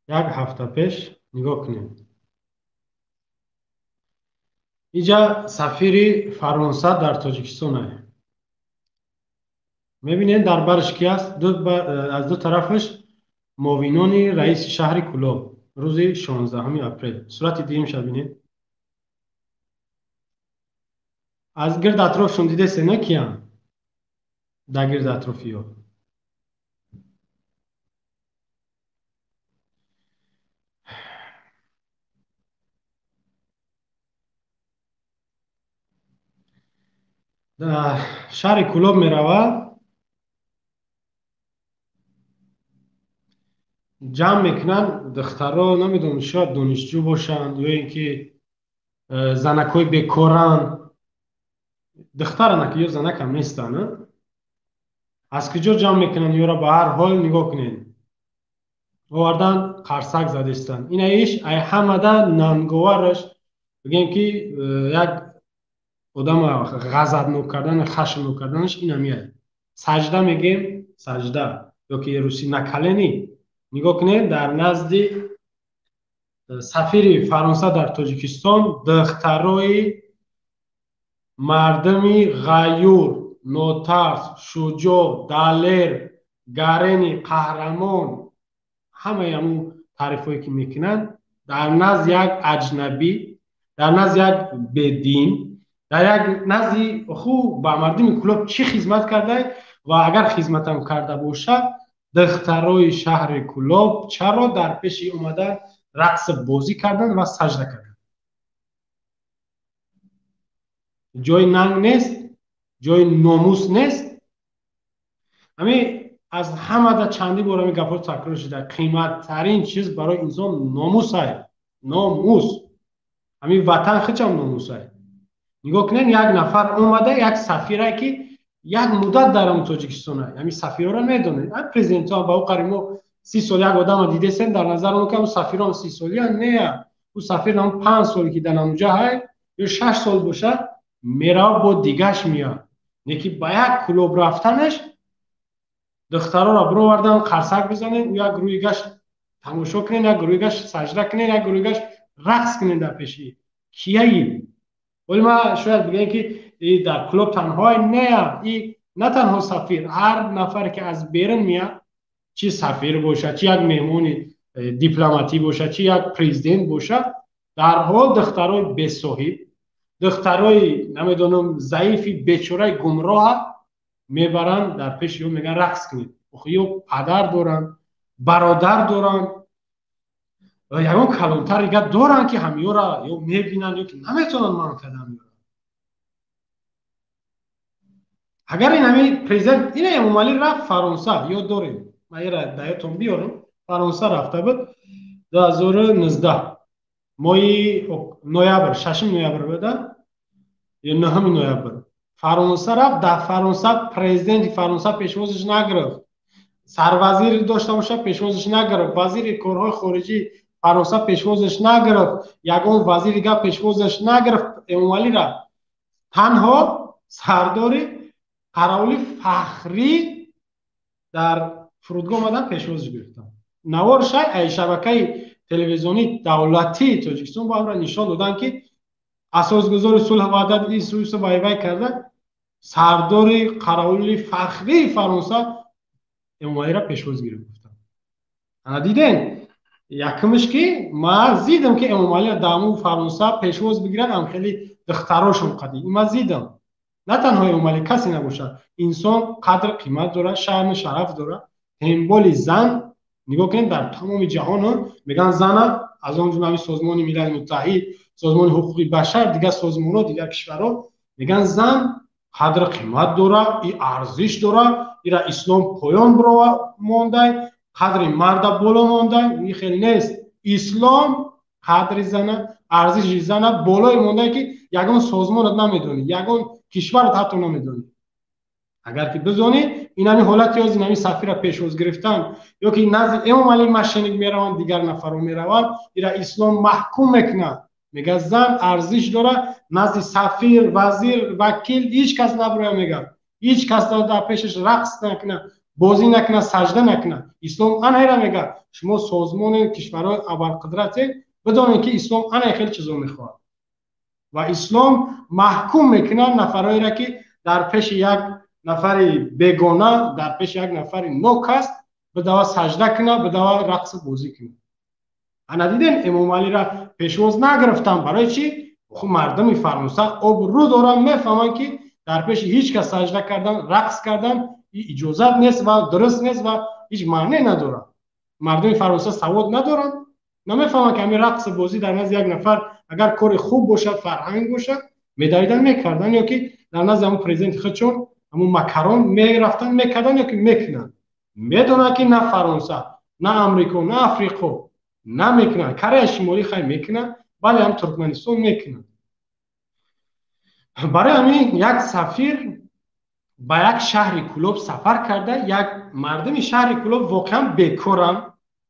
یک هفته پیش نگاه کنیم. اینجا سفیر فرانسه در تاجیکستان است. میبینید در برش کی است؟ از دو طرفش معاونان رئیس شهر کلاب روز 16 اپریل. صورت دیگه میشه ببینید. از گرد اطرافشون دیده سه کیان در گرد اطرافی ها. در شهر کلاب میرود، جمع میکنن دخترها، نمیدونم شاید دانشجو باشند یا اینکه زنکای بیکارن. دخترن که یا زنک هم نیستن نه؟ از کجا جمع میکنن یا را به هر حال نگاه کنین آوردن قرصک زدستن. این ایش ای همه نانگوارش بگیم که یک آدم غضبناک کردن خشمناک کردنش این همیه. سجده میگیم، سجده یا که روسی نکلنی. نگاه کنید در نزد سفیر فرانسه در تاجیکستان دخترای مردمی غیور، نوترس، شجاع، دلیر، گرینی، قهرمان، همه همون تعریفایی که میکنن در نزد یک اجنبی، در نزد یک بدین، در یک نزد خوب به مردم کلوب چی خدمت کرده و اگر خدمت هم کرده باشه دخترای شهر کلوب چرا در پیش اومده رقص بازی کردن و سجده کردن. جای ننگ نیست، جای ناموس نیست. همین از همه در چندی بار می گفت تکرار شده قیمت ترین چیز برای انسان ناموس است. ناموس. همین وطن خیلی هم ناموس است. نگاه کنین یک نفر اومده یک سفیره که یک مدت در اون تاجیکستان است. همین سفیرا رو میدونید. پرزیدنت ها با او قریمو 30 سال یک آدم دیده سن در نظر اون که اون سفیران 30 سالی نه. اون سفیر هم 5 سال که در اونجا هست یا 6 سال باشه میره با دیگهش میاد. یکی با یک کلوب رفتنش دخترها را برو وردن قرصک بزنن یک گروهی گشت تماشا کنین، یک گروهی گشت سجده کنین، یک گروهی گشت رقص کنین در پیشی. کیه این؟ ولی ما شاید بگیم که در کلوب تنها نه، این نه تنها سفیر، هر نفر که از بیرون میاد چی سفیر باشه، چی یک مهمون دیپلماتی باشه، چی یک پرزیدنت باشه، در حال دخترای بی‌صاحب، دخترای نمیدونم ضعیفی بیچاره گمراه میبرن در پیش یو میگن رقص کنید. یو پدر دارن، برادر دارن و یکم کلانتر دیگه دارن که همیو را یو میبینن یا که نمیتونن من کدام. اگر این همی پرزیدنت این امومالی رفت فرانسه یاد داریم من یه را دایتون بیارم. فرانسه رفته بود 2019 مای نویبر 6 نویبر بوده یا 9 نویبر فرانسه رفت. در فرانسه پرزیدنت فرانسه پیشوازش نگرفت، سروزیر داشته باشه پیشوازش نگرفت، وزیر کارهای خارجی فرانسه پیشوازش نگرفت، یگان وزیر دیگه پیشوازش نگرفت. اموالی را تنها سردار قراولی فخری در فرودگاه آمدن پیشوازش گرفتن. نوارش ای شبکه تلویزیونی دولتی تاجیکستان با هم را نشان دادن که اساسگزار صلح و وحدت ایسوس وای وای کرده سردار قراولی فخری فرانسه اموالی را پیشواز گرفتن. انا دیدن یکمش که ما زیدم که اموالی را دامو فرانسه پیشواز بگیرن هم خیلی دختراشون قدی ما زیدم. نه تنها اموالی کسی نباشه، انسان قدر قیمت داره، شأن شرف داره. همبال زن نگاه کنید در تمام جهان میگن زن از اون جمله سازمان ملل متحد، سازمان حقوق بشر، دیگه سازمان‌ها، دیگه کشورها میگن زن قدر قیمت داره، این ارزش داره، ایرا اسلام پایان برو مونده، قدر مرد بالا مونده. این خیلی نیست. اسلام قدر زن، ارزش زن بالای مونده که یگان سازمان نمیدونی، یگان کشور حتی نمیدونی. اگر که بزنی این همی حالتی از این همی سفیر پیشواز گرفتن یا که نزد امام علی مشنگ میروند دیگر نفرها میروند ایرا اسلام محکوم میکنه میگه زن ارزش داره نزد سفیر، وزیر، وکیل هیچ کس نبره. میگه هیچ کس در پیشش رقص نکنه، بازی نکنه، سجده نکنه. اسلام آنها میگه شما سازمان کشورهای ابرقدرت بدانید که اسلام آنها خیلی چیزا میخواد و اسلام محکوم میکنه نفرایی را که در پیش یک نفر بیگانه، در پیش یک نفر نوکس بدوا سجده کنه، بدوا رقص بازی کنه. انا دیدین امام علی را پیشواز نگرفتن برای چی؟ خب مردم فرانسه آبرو دارن، میفهمن که در پیش هیچ کس سجده کردن، رقص کردن اجازت نیست و درست نیست و هیچ معنی نداره. مردم فرانسه سواد ندارن، نمیفهمن که همین رقص بازی در نزد یک نفر اگر کار خوب باشه، فرهنگ باشه، میدایدن میکردن، یا که در نزد همون پرزیدنت خودشون همون مکرون میرفتن میکردن، یا که میکنن. میدونن که نه فرانسه، نه امریکا، نه افریقا نمیکنن. کره شمالی خیلی میکنن، ولی هم ترکمنستان میکنن. برای همین یک سفیر با یک شهر کلوب سفر کرده، یک مردم شهر کلوب واقعا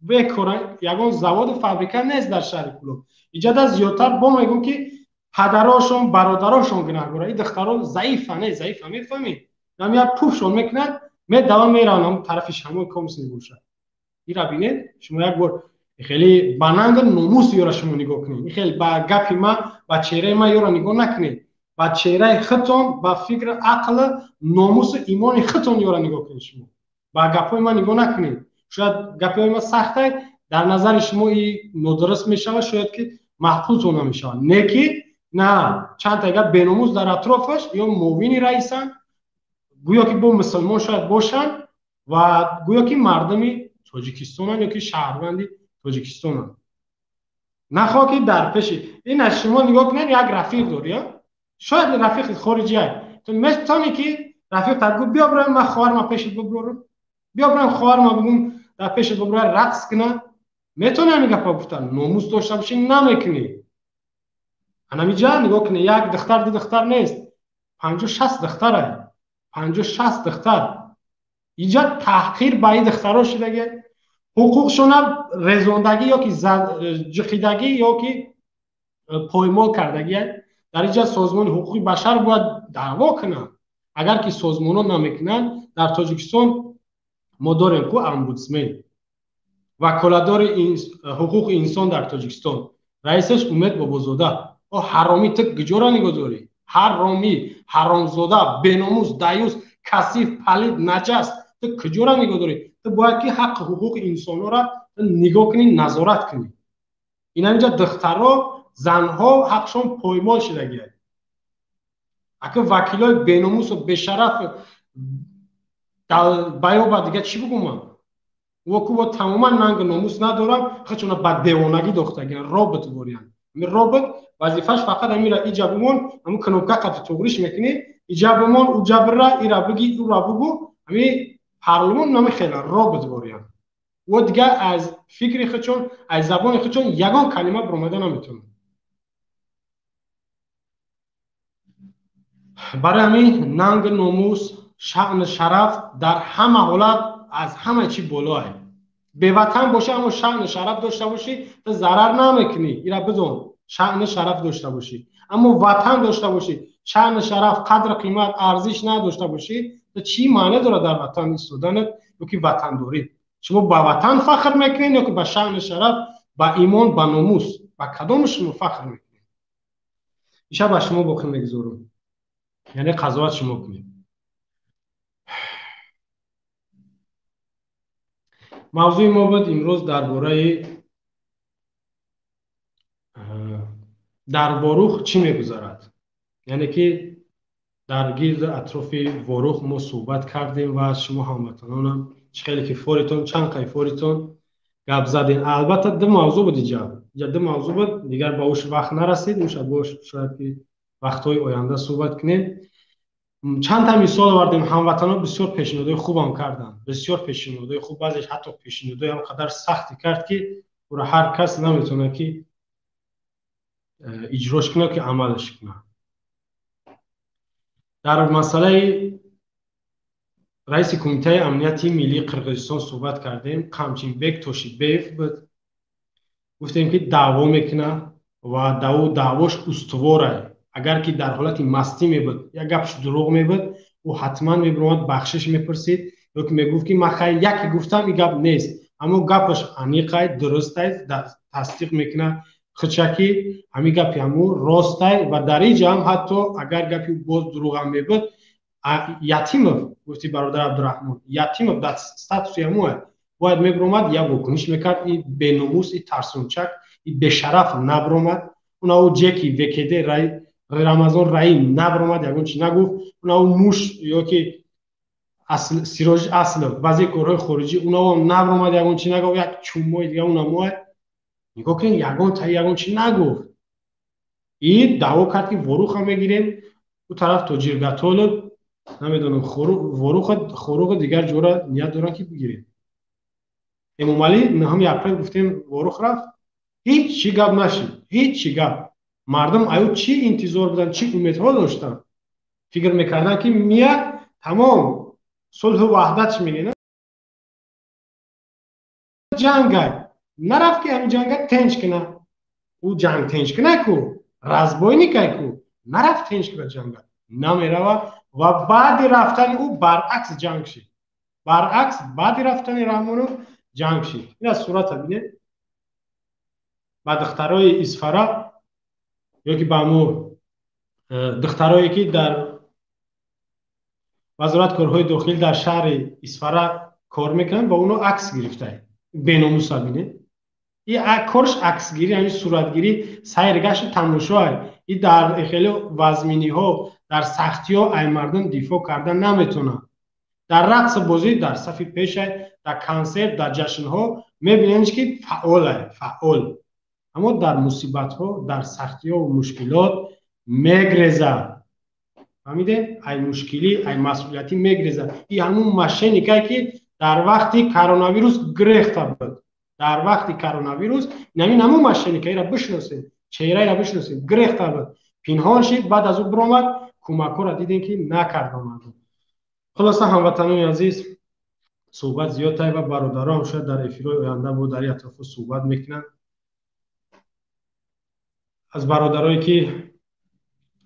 بیکارن، یگان زواد و فابریکه نیست در شهر کلوب. اینجا زیادتر با میگم که پدراشون برادراشون گناهگاره، این دختران ضعیفه، نه ضعیفه، میفهمید؟ نمیاد پوفشون میکنن، می دوام میرن طرف شمال کمس میگوشه. این را بینید شما یک بار خیلی بنانگ ناموس یورا شما نگاه کنید، خیلی با گپی ما با چهره ما یورا نگاه نکنید، با چهره خودتون، با فکر عقل ناموس ایمان خودتون یورا نگاه کنید. شما با گپای ما نگاه نکنید. شاید گپای ما سخته در نظر شما این نادرست میشه، شاید که محفوظ نمیشه، نکی نه چند تا اگر بناموس در اطرافش یا موینی رئیسن، گویا که با مسلمان شاید باشن و گویا که مردمی تاجیکستان یا که شهروندی تاجیکستان نخواه که در پیش این از شما نگاه کنید. یک رفیق داری، شاید رفیق خارجی هست، تو میتونی که رفیق ترگو بیا برای من خواهر ما پیشت ببرم، بیا برای خواهر ما بگم در پیشت ببرم رقص کنه، میتونی همین گپا گفتن ناموس داشته باشی، نمیکنی. انا میجا نگاه کنی یک دختر دو دختر نیست، 50-60 دختره، 50-60 دختر. اینجا تحقیر به این دخترها شده، حقوقشون رزوندگی یا که جخیدگی یا که پایمال کردگی. در اینجا سازمان حقوق بشر باید دعوا کنن. اگر که سازمان ها نمیکنن، در تاجیکستان ما داریم که امبودسمن وکالتدار حقوق انسان در تاجیکستان، رئیسش امید بابازاده. او حرامی تک گجورا نگذاری، حرامی، حرامزاده، بناموس، دیوس، کثیف، پلید، نجس، تو کجورا نگذاری؟ تو باید که حق حقوق انسان را نگاه کنی، نظارت کنی. این اینجا دخترها، زنها حقشون پایمال شده گیره. اگه وکیلای بناموس و بشرف بیابه دیگه چی بگم من؟ وکو با تماما ننگ ناموس ندارم، خودشون با دیوانگی داخته گیرن، رابط بارین. می رابط وظیفش فقط امیره ایجا بمون، همون کنوکه قطع توگریش میکنی، ایجا بمون، اوجا برا، ایرا بگی، او را بگو، همی پارلمان نمی خیلی رابط بارین. و دیگه از فکر خودشون، از زبان خودشون یگان کلمه برآمده نمیتونه. برای همین ننگ ناموس، شأن شرف در همه حالت از همه چی بالاه. به وطن باشه اما شأن شرف داشته باشی، تو ضرر نمیکنی. اینا بدون شأن شرف داشته باشی، اما وطن داشته باشی، شأن شرف قدر قیمت ارزش نداشته باشی، تو چی معنی داره در وطن ایستادنت؟ یا که وطن داری شما با وطن فخر میکنین یا که با شأن شرف، با ایمان، با ناموس، با کدامش شما فخر میکنین؟ ایشا با شما بخیر میگذارم، یعنی قضاوت شما کنید. موضوع ما بود امروز در واروخ چی میگذارد، یعنی که در گرد اطراف واروخ ما صحبت کردیم و از شما هموطنانم خیلی که فوریتون چند قای فوریتون گپ زدین. البته دو موضوع بود اینجا، دو موضوع بود دیگر با اوش وقت نرسید، میشه باش شاید که وقت‌های آینده صحبت کنیم. چند تا مثال آوردیم، هموطنان بسیار پیشنهادهای خوب هم کردن، بسیار پیشنهادهای خوب، بعضیش حتی پیشنهادهای هم قدر سختی کرد که برای هر کس نمیتونه که اجراش کنه که عملش کنه. در مسئله رئیس کمیته امنیتی ملی قرقیزستان صحبت کردیم، قمچینبک توشیبیف بود. گفتیم که دعوا میکنه و دعواش استواره. اگر که در حالت مستی می بود یا گپش دروغ می بود، او حتما میبرد بخشش میپرسید، یک میگفت که من خیلی یکی گفتم این گپ نیست اما گپش عمیقه درست است تصدیق میکنه خچکی همین گپی همو راست است و در اینجا هم حتی اگر گپی باز دروغ هم میگه یتیمов گفتی برادر عبدالرحمن یتیمov در استاتوس همو باید میبرومد یا واکنش میکرد این بناموس این ترسونچک این به شرف نبرومد اونا جکی وکیده رای رمضان رای نبرومد یگون چی نگفت اونا موش یا که اصل سیراج اصل بعضی کارهای خارجی اونا هم نبرومد یگون چی نگفت یک چومای دیگه اونا مو نگاه کن یگون تا یگون چی نگفت این دعوا کرد که وروخ هم میگیریم اون طرف توجیرگاتول نمیدونم خروق دیگر جورا نیت دارن که بگیریم امام علی نه هم اپریل گفتیم وروخ رفت هیچ چی گپ نشد هیچ چی گپ مردم آیا چی انتظار بودن چی امیدها داشتن فکر میکردن که میاد تمام صلح و وحدت میگه جنگ نرفت که همین جنگ تنش کنه او جنگ تنش کنه کو رزبوی نکای کو نرفت تنش کنه جنگ نمیره و بعد رفتن او برعکس جنگ شد برعکس بعد رفتن رحمانو جنگ شد این از صورت بینید با دخترای اسفرا یا که با مو دخترایی که در وزارت کارهای داخلی در شهر اسفرا کار میکنن با اونو عکس گرفته بیناموس بینید این کارش عکسگیری یعنی صورتگیری سیرگشت تماشا این در خیلی وزمینی ها در سختی ها ای مردم دفاع کردن نمیتونه در رقص بازی در صف پیش در کنسرت در جشن ها میبینید که فعال اما در مصیبت ها در سختی ها و مشکلات میگریزه فهمیده ای مشکلی ای مسئولیتی میگریزه این همون ماشینی که در وقتی کرونا ویروس گرفته بود در وقتی کرونا ویروس نمی نمو ماشینی که را بشناسید چهره را بشناسید گرفته بود پنهان شد بعد از او برآمد کمک را دیدین که نکرد مردم خلاصه هموطنان عزیز صحبت زیاد و برادران شاید در افیرای آینده بود در اطراف صحبت میکنن از برادرایی که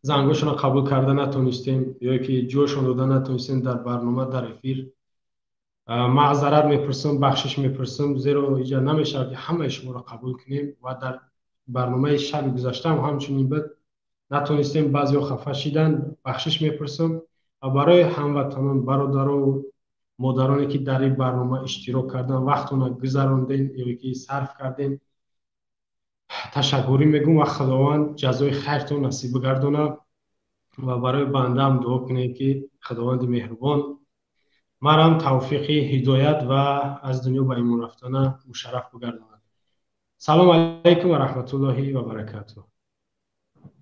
زنگاشون قبول کرده نتونستیم یا که جوشون داده نتونستیم در برنامه در افیر معذرت میپرسم بخشش میپرسم زیرا اینجا نمیشه که همه شما را قبول کنیم و در برنامه شب گذشته هم همچنین بود نتونستیم بعضی خفه شدن بخشش میپرسم و برای هموطنان برادران و مادرانی که در این برنامه اشتراک کردن وقتون گذراندین یا که صرف کردین تشکری میگم و خداوند جزای خیرتون نصیب بگردونه و برای بنده هم دعا کنید که خداوند مهربان مرام توفیق هدایت و از دنیا به ایمان رفتن مشرف بگرداند. سلام علیکم و رحمت الله و برکاته.